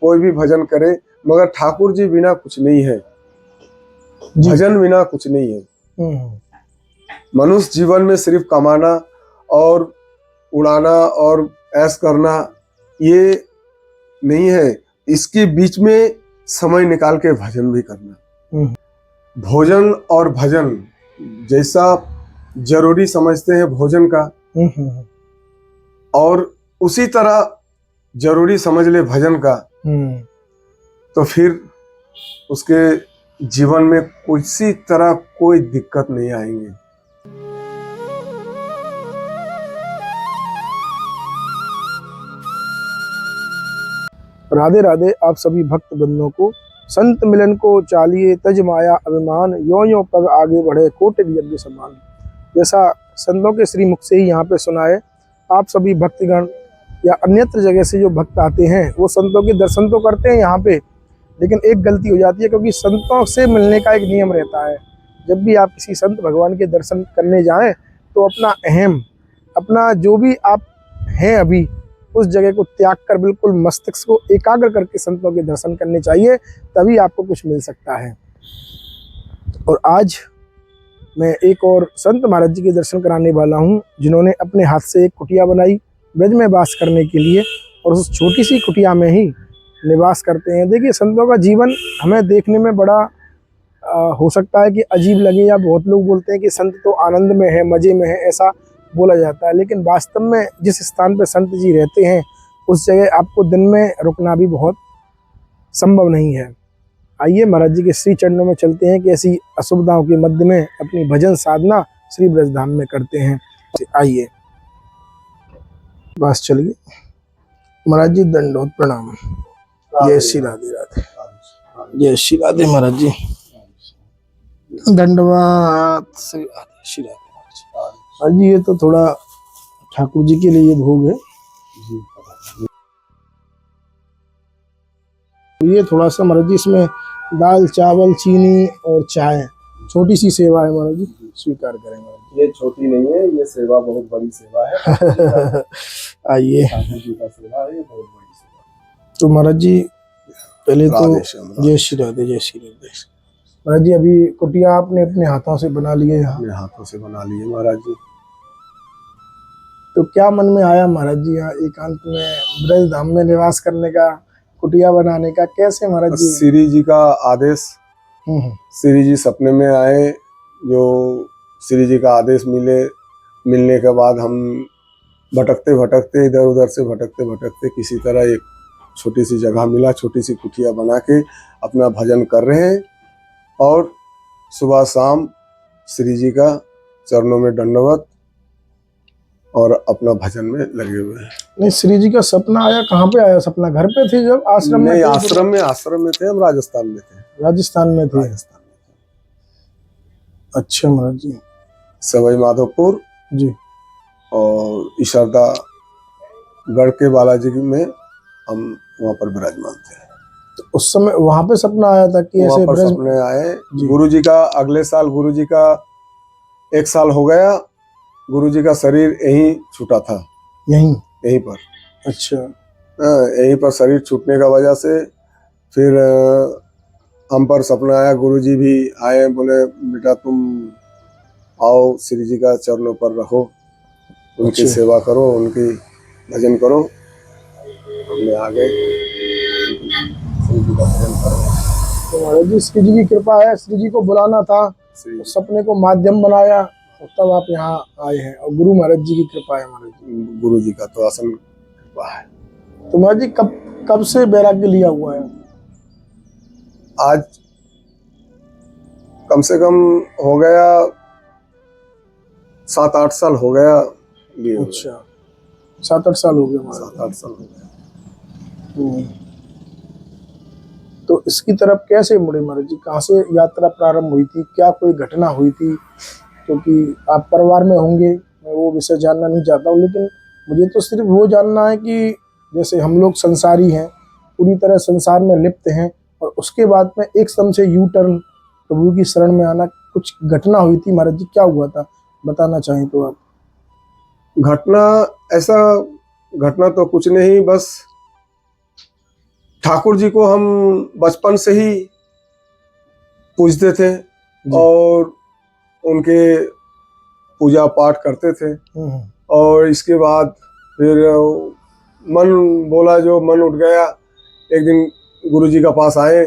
कोई भी भजन करे, मगर ठाकुर जी बिना कुछ नहीं है, भजन बिना कुछ नहीं है। मनुष्य जीवन में सिर्फ कमाना और उड़ाना और ऐश करना ये नहीं है, इसके बीच में समय निकाल के भजन भी करना। भोजन और भजन जैसा जरूरी समझते हैं भोजन का, और उसी तरह जरूरी समझ ले भजन का, तो फिर उसके जीवन में किसी तरह कोई दिक्कत नहीं आएंगे। राधे राधे आप सभी भक्त बंधुओं को। संत मिलन को चालिए तज माया अभिमान, यो यो पग आगे बढ़े कोटि यज्ञ समान। जैसा संतों के श्री मुख से ही यहाँ पे सुना है, आप सभी भक्तगण या अन्यत्र जगह से जो भक्त आते हैं वो संतों के दर्शन तो करते हैं यहाँ पे, लेकिन एक गलती हो जाती है, क्योंकि संतों से मिलने का एक नियम रहता है। जब भी आप किसी संत भगवान के दर्शन करने जाएं तो अपना अहम, अपना जो भी आप हैं अभी उस जगह को त्याग कर बिल्कुल मस्तिष्क को एकाग्र करके संतों के दर्शन करने चाहिए, तभी आपको कुछ मिल सकता है। और आज मैं एक और संत महाराज जी के दर्शन कराने वाला हूँ, जिन्होंने अपने हाथ से एक कुटिया बनाई ब्रज में वास करने के लिए, और उस छोटी सी कुटिया में ही निवास करते हैं। देखिए, संतों का जीवन हमें देखने में बड़ा हो सकता है कि अजीब लगे, या बहुत लोग बोलते हैं कि संत तो आनंद में है, मज़े में है, ऐसा बोला जाता है, लेकिन वास्तव में जिस स्थान पर संत जी रहते हैं उस जगह आपको दिन में रुकना भी बहुत संभव नहीं है। आइए महाराज जी के श्री चरणों में चलते हैं कि ऐसी असुविधाओं के मध्य में अपनी भजन साधना श्री ब्रजधाम में करते हैं। आइए, बस चलिए। महाराज जी दंडोत प्रणाम। जय श्री राधे राधे। जय श्री राधे महाराज जी, दंडवात श्री राधे श्री राधे। महाराज जी, ये तो थोड़ा ठाकुर जी के लिए भोग है, ये थोड़ा सा महाराज जी इसमें दाल चावल चीनी और चाय, छोटी सी सेवा है महाराज जी, स्वीकार करें महाराज। ये छोटी नहीं है, ये सेवा बहुत बड़ी सेवा है। आइए, जी का सेवा है, ये बहुत बड़ी सेवा। तो महाराज जी पहले तो जय श्री राधे जय श्री राधे। महाराज जी, अभी कुटिया आपने अपने हाथों से बना लिए? अपने हाथों से बना लिए महाराज जी। तो क्या मन में आया महाराज जी यहाँ एकांत में ब्रज धाम में निवास करने का, कुटिया बनाने का, कैसे महाराज जी? श्री जी का आदेश, श्री जी सपने में आए, जो श्री जी का आदेश मिलने के बाद हम भटकते भटकते इधर उधर से भटकते भटकते किसी तरह एक छोटी सी जगह मिला, छोटी सी कुटिया बना के अपना भजन कर रहे हैं, और सुबह शाम श्री जी का चरणों में दंडवत और अपना भजन में लगे हुए हैं। नहीं, श्री जी का सपना आया, कहाँ पे आया सपना? घर पे थे जब आश्रम में? आश्रम में थे, हम राजस्थान में थे। राजस्थान में थे। अच्छा महाराज जी। सवाई माधोपुर जी और ईशारदा गढ़ के बालाजी में हम वहाँ पर विराजमान थे। तो उस समय वहाँ पे सपना आया था कि ऐसे सपने आए? गुरु जी का अगले साल, गुरु जी का 1 साल हो गया, गुरु जी का शरीर यहीं छूटा था, यहीं पर। अच्छा। यहीं पर शरीर छूटने का वजह से फिर हम पर सपना आया, गुरु जी भी आए, बोले बेटा तुम आओ, श्री जी का चरणों पर रहो, उनकी सेवा करो, उनकी भजन करो। हमने आ गए, श्री जी का भजन करो। तो महाराज जी श्री जी की कृपा है, श्री जी को बुलाना था, तो सपने को माध्यम बनाया, तब आप यहाँ आए हैं, और गुरु महाराज जी की कृपा है। महाराज जी, गुरु जी का तो आसन कृपा है। तो महाराज जी कब से वैराग्य लिया हुआ है? आज कम से कम हो गया 7-8 साल हो गया। अच्छा, 7-8 साल हो गए। 7-8 साल हो गए। तो इसकी तरफ कैसे मुड़े महाराज जी? कहाँ से यात्रा प्रारंभ हुई थी? क्या कोई घटना हुई थी? क्योंकि आप परिवार में होंगे, मैं वो विषय जानना नहीं चाहता हूँ, लेकिन मुझे तो सिर्फ वो जानना है कि जैसे हम लोग संसारी हैं, पूरी तरह संसार में लिप्त हैं, और उसके बाद में एक सम से यू टर्न प्रभु की शरण में आना, कुछ घटना हुई थी महाराज जी, क्या हुआ था बताना चाहें तो आप? घटना, ऐसा घटना तो कुछ नहीं, बस ठाकुर जी को हम बचपन से ही पूजते थे जी। और उनके पूजा पाठ करते थे। हम्म, और इसके बाद फिर मन बोला, जो मन उठ गया, एक दिन गुरुजी का पास आए।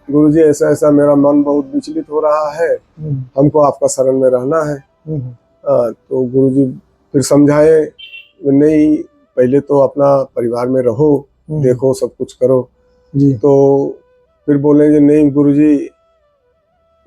गुरुजी, ऐसा ऐसा मेरा मन बहुत विचलित हो रहा है, हमको आपका शरण में रहना है। तो गुरुजी फिर समझाए, नहीं, पहले तो अपना परिवार में रहो, देखो, सब कुछ करो। जी। तो फिर बोले कि नहीं गुरुजी,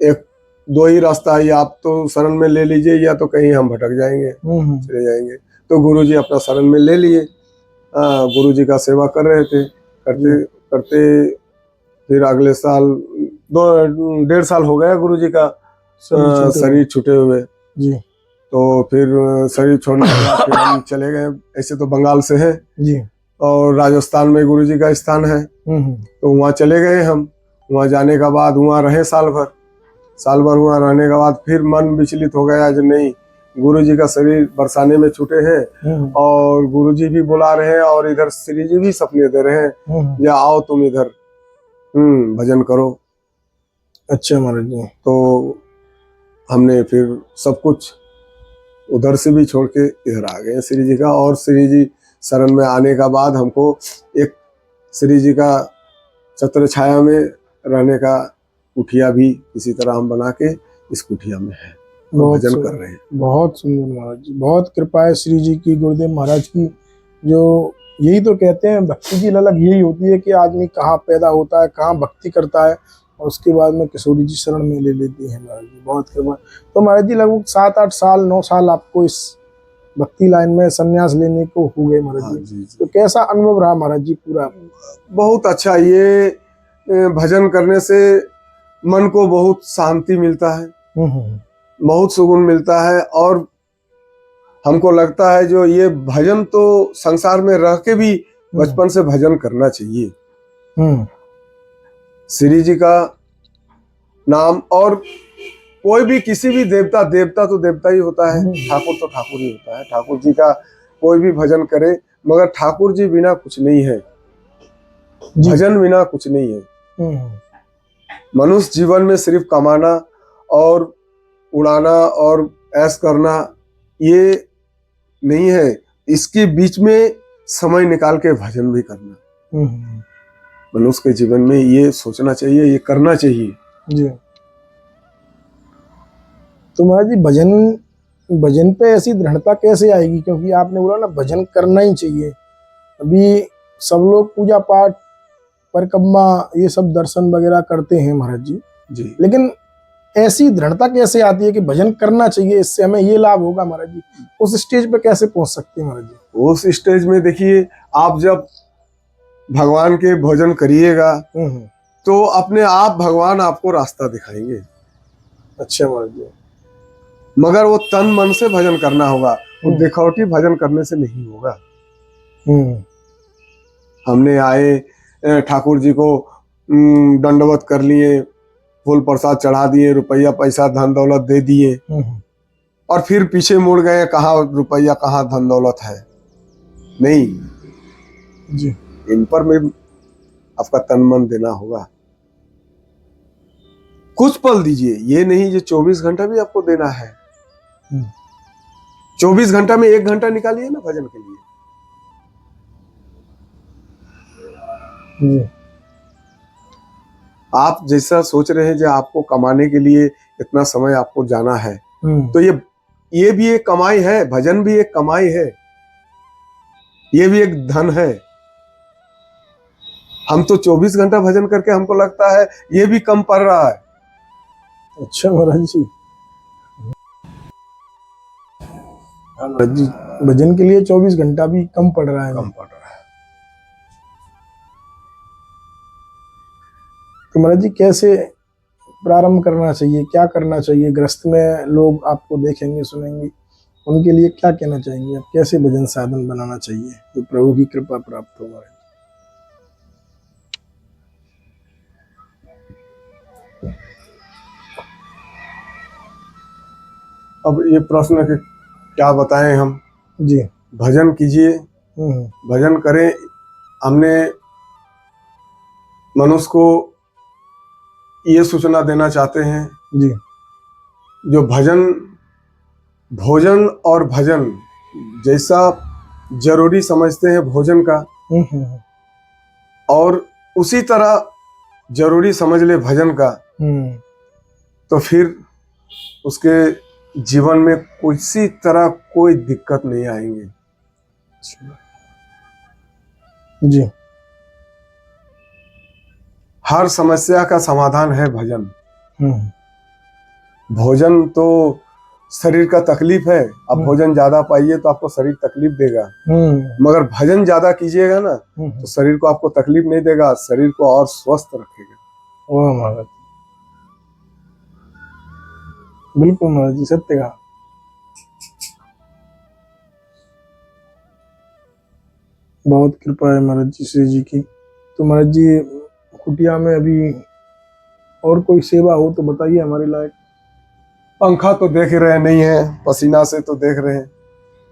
एक दो ही रास्ता है, आप तो शरण में ले लीजिए, या तो कहीं हम भटक जाएंगे, चले जाएंगे। तो गुरुजी अपना शरण में ले लिए। गुरुजी का सेवा कर रहे थे, करते करते फिर अगले साल 1.5 साल हो गया गुरुजी का शरीर छूटे हुए। जी। तो फिर शरीर छोड़ने के बाद फिर हम चले गए। ऐसे तो बंगाल से है जी। और राजस्थान में गुरुजी का स्थान है, तो वहाँ चले गए हम। वहाँ जाने के बाद वहाँ रहे साल भर वहाँ रहने के बाद फिर मन विचलित हो गया, जो नहीं, गुरुजी का शरीर बरसाने में छूटे हैं और गुरुजी भी बुला रहे हैं और इधर श्री जी भी सपने दे रहे हैं, या आओ तुम इधर भजन करो। अच्छा महाराज जी। तो हमने फिर सब कुछ उधर से भी छोड़ के इधर आ गए श्री जी का। और श्री जी शरण में आने का बाद हमको एक श्री जी का छत्र छाया में रहने का कुटिया भी इसी तरह हम बना के इस कुटिया में है, भजन कर रहे हैं। बहुत सुंदर महाराज जी, बहुत कृपा है श्री जी की, गुरुदेव महाराज की। जो यही तो कहते हैं, भक्ति की ललक यही होती है कि आदमी कहाँ पैदा होता है, कहाँ भक्ति करता है, और उसके बाद में किशोरी जी शरण में ले लेती है महाराज जी। बहुत कृपा। तो महाराज जी लगभग 7-8 साल 9 साल आपको इस भक्ति लाइन में संन्यास लेने को हो गए महाराज जी। तो कैसा अनुभव रहा महाराज जी पूरा? बहुत अच्छा। ये भजन करने से मन को बहुत शांति मिलता है, बहुत सुकून मिलता है। और हमको लगता है जो ये भजन तो संसार में रह के भी बचपन से भजन करना चाहिए। श्री जी का नाम, और कोई भी किसी भी देवता तो देवता ही होता है, ठाकुर तो ठाकुर ही होता है। ठाकुर जी का कोई भी भजन करे, मगर ठाकुर जी बिना कुछ नहीं है, भजन बिना कुछ नहीं है। मनुष्य जीवन में सिर्फ कमाना और उड़ाना और ऐश करना ये नहीं है, इसके बीच में समय निकाल के भजन भी करना। मनुष्य के जीवन में ये सोचना चाहिए, ये करना चाहिए जी। तो महाराज जी भजन पे ऐसी दृढ़ता कैसे आएगी? क्योंकि आपने बोला ना भजन करना ही चाहिए। अभी सब लोग पूजा पाठ परिक्रमा ये सब दर्शन वगैरह करते हैं महाराज जी, लेकिन ऐसी दृढ़ता कैसे आती है कि भजन करना चाहिए, इससे हमें ये लाभ होगा महाराज जी? उस स्टेज पे कैसे पहुंच सकते हैं महाराज जी? उस स्टेज में देखिए, आप जब भगवान के भजन करिएगा तो अपने आप भगवान आपको रास्ता दिखाएंगे। अच्छा महाराज जी। मगर वो तन मन से भजन करना होगा, वो दिखावटी भजन करने से नहीं होगा। हमने आए, ठाकुर जी को दंडवत कर लिए, फूल प्रसाद चढ़ा दिए, रुपया पैसा धन दौलत दे दिए, और फिर पीछे मुड़ गए, कहाँ रुपया कहाँ धन दौलत है। नहीं जी, इन पर में आपका तन मन देना होगा। कुछ पल दीजिए, ये नहीं जो 24 घंटा भी आपको देना है। 24 घंटा में 1 घंटा निकालिए ना भजन के लिए। आप जैसा सोच रहे हैं जो आपको कमाने के लिए इतना समय आपको जाना है, तो ये भी एक कमाई है, भजन भी एक कमाई है, ये भी एक धन है। हम तो 24 घंटा भजन करके हमको लगता है ये भी कम पड़ रहा है। अच्छा महाराज जी, भजन के लिए 24 घंटा भी कम पड़ रहा है। कम पड़ रहा है। तो महाराज जी कैसे प्रारंभ करना चाहिए, क्या करना चाहिए? गृहस्थ में लोग आपको देखेंगे सुनेंगे, उनके लिए क्या कहना चाहेंगे आप? कैसे भजन साधन बनाना चाहिए तो प्रभु की कृपा प्राप्त हो? महाराज अब ये प्रश्न के क्या बताएं हम जी। भजन कीजिए, भजन करें। हमने मनुष्य को ये सूचना देना चाहते हैं, जी। जो भोजन और भजन जैसा जरूरी समझते हैं भोजन का, हम्म। और उसी तरह जरूरी समझ ले भजन का, तो फिर उसके जीवन में किसी तरह कोई दिक्कत नहीं आएंगे। जी। हर समस्या का समाधान है भजन। भोजन तो शरीर का तकलीफ है, अब भोजन ज्यादा पाइए तो आपको शरीर तकलीफ देगा, मगर भजन ज्यादा कीजिएगा ना तो शरीर को आपको तकलीफ नहीं देगा, शरीर को और स्वस्थ रखेगा। वाह महाराज, बिल्कुल महाराज जी, सत्य कहा। बहुत कृपा है महाराज जी श्री जी की। तो महाराज जी कुटिया में अभी और कोई सेवा हो तो बताइए हमारे लायक। पंखा तो देख रहे नहीं है, पसीना से तो देख रहे हैं,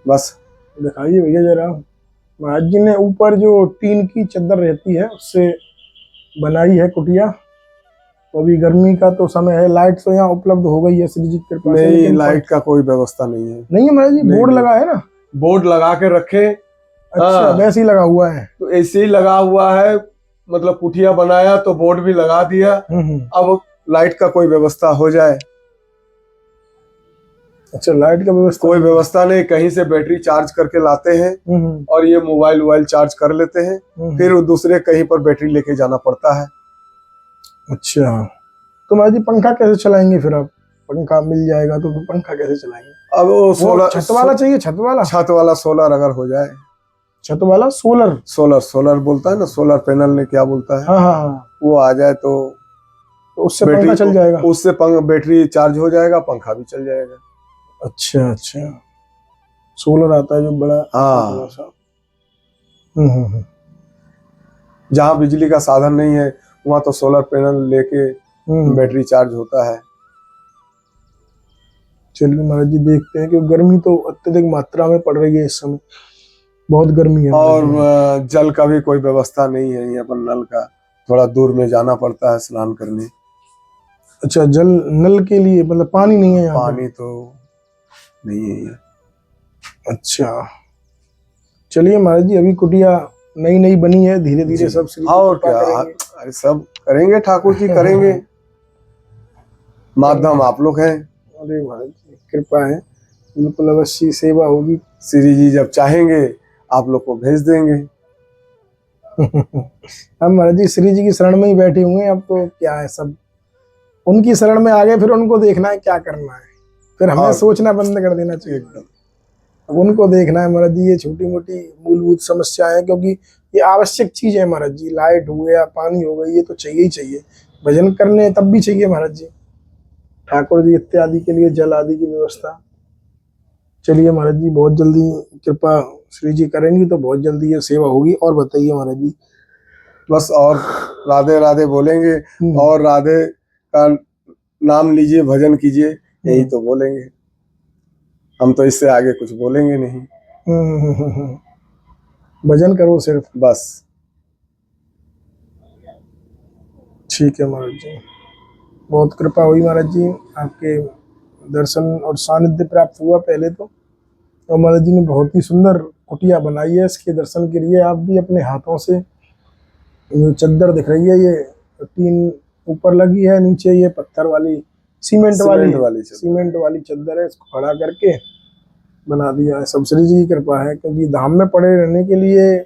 बस दिखाइए भैया जरा। महाराज जी ने ऊपर जो टीन की चादर रहती है उससे बनाई है कुटिया। तो अभी गर्मी का तो समय है, लाइट तो यहाँ उपलब्ध हो गई है श्री जी की कृपा से। नहीं, लाइट का कोई व्यवस्था नहीं है। नहीं है महाराज जी, बोर्ड लगा है ना? बोर्ड लगा के रखे। अच्छा, वैसे ही लगा हुआ है? तो ऐसे ही लगा हुआ है, मतलब कुटिया बनाया तो बोर्ड भी लगा दिया। अब लाइट का कोई व्यवस्था हो जाए। अच्छा, लाइट का व्यवस्था? कोई व्यवस्था नहीं, कहीं से बैटरी चार्ज करके लाते हैं और ये मोबाइल चार्ज कर लेते हैं, फिर दूसरे कहीं पर बैटरी लेके जाना पड़ता है। अच्छा, तो महाराज जी पंखा कैसे चलाएंगे फिर आप? पंखा मिल जाएगा तो फिर पंखा कैसे चलाएंगे? अब वो सोलर, छत वाला चाहिए? छत वाला सोलर अगर हो जाए। छत वाला सोलर बोलता है ना, सोलर पैनल ने क्या बोलता है। हाँ। वो आ जाए तो उससे पंखा चल जाएगा? उससे बैटरी चार्ज हो जाएगा, पंखा भी चल जाएगा। अच्छा, सोलर आता है जो बड़ा। हाँ। जहाँ बिजली का साधन नहीं है वहाँ तो सोलर पैनल लेके बैटरी चार्ज होता है। चलिए महाराज जी, देखते हैं कि गर्मी तो अत्यधिक मात्रा में पड़ रही है इस समय, बहुत गर्मी है। और जल का भी कोई व्यवस्था नहीं है यहाँ पर, नल का थोड़ा दूर में जाना पड़ता है स्नान करने। अच्छा, जल नल के लिए मतलब पानी नहीं है यहाँ? पानी तो नहीं है यहाँ। अच्छा, चलिए महाराज जी, अभी कुटिया नई बनी है, धीरे धीरे सब और क्या, अरे सब करेंगे, ठाकुर जी करेंगे, माध्यम आप लोग हैं। अरे महाराज जी कृपा है, बिल्कुल अवश्य सेवा होगी। श्री जी जब चाहेंगे आप लोग को भेज देंगे। हम महाराज जी श्री जी की शरण में ही बैठे हुए हैं, अब तो क्या है, सब उनकी शरण में आ गए, फिर उनको देखना है क्या करना है, फिर हमें सोचना बंद कर देना चाहिए एकदम। अब उनको देखना है महाराज जी, ये छोटी मोटी मूलभूत समस्याएं, क्योंकि ये आवश्यक चीज है महाराज जी। लाइट हो गया, पानी हो गई, ये तो चाहिए ही चाहिए। भजन करने तब भी चाहिए महाराज जी, ठाकुर जी इत्यादि के लिए जल आदि की व्यवस्था। चलिए महाराज जी, बहुत जल्दी कृपा श्री जी करेंगी तो बहुत जल्दी ये सेवा होगी। और बताइए महाराज जी। बस और राधे राधे बोलेंगे और राधे का नाम लीजिए, भजन कीजिए, यही तो बोलेंगे। हम तो इससे आगे कुछ बोलेंगे नहीं। भजन करो सिर्फ, बस। ठीक है महाराज जी, बहुत कृपा हुई महाराज जी, आपके दर्शन और सानिध्य प्राप्त हुआ पहले तो। और महाराज जी ने बहुत ही सुंदर कुटिया बनाई है, इसके दर्शन के लिए आप भी अपने हाथों से, जो चादर दिख रही है ये टीन ऊपर लगी है, नीचे ये पत्थर वाली सीमेंट वाली चादर है, इसको खड़ा करके बना दिया है। सब श्री जी की कृपा है, क्योंकि धाम में पड़े रहने के लिए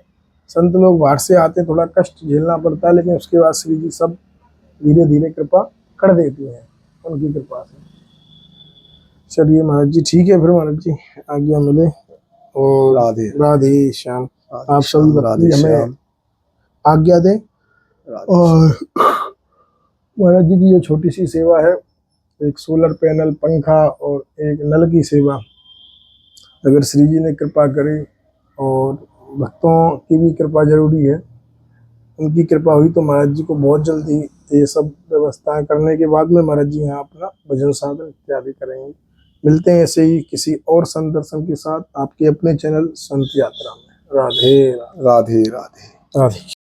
संत लोग बाहर से आते, थोड़ा कष्ट झेलना पड़ता है, लेकिन उसके बाद श्री जी सब धीरे धीरे कृपा कर देती हैं, उनकी कृपा से। चलिए महाराज जी, ठीक है फिर महाराज जी, आज्ञा मिले। और राधे श्याम। आप सभी भक्ति हमें आज्ञा दें। और महाराज जी की जो छोटी सी सेवा है, एक सोलर पैनल, पंखा और एक नल की सेवा, अगर श्री जी ने कृपा करे, और भक्तों की भी कृपा जरूरी है, उनकी कृपा हुई तो महाराज जी को बहुत जल्दी ये सब व्यवस्थाएं करने के बाद में महाराज जी यहाँ अपना भजन साधन इत्यादि करेंगे। मिलते हैं ऐसे ही किसी और संत दर्शन के साथ आपके अपने चैनल संत यात्रा में। राधे राधे राधे राधे।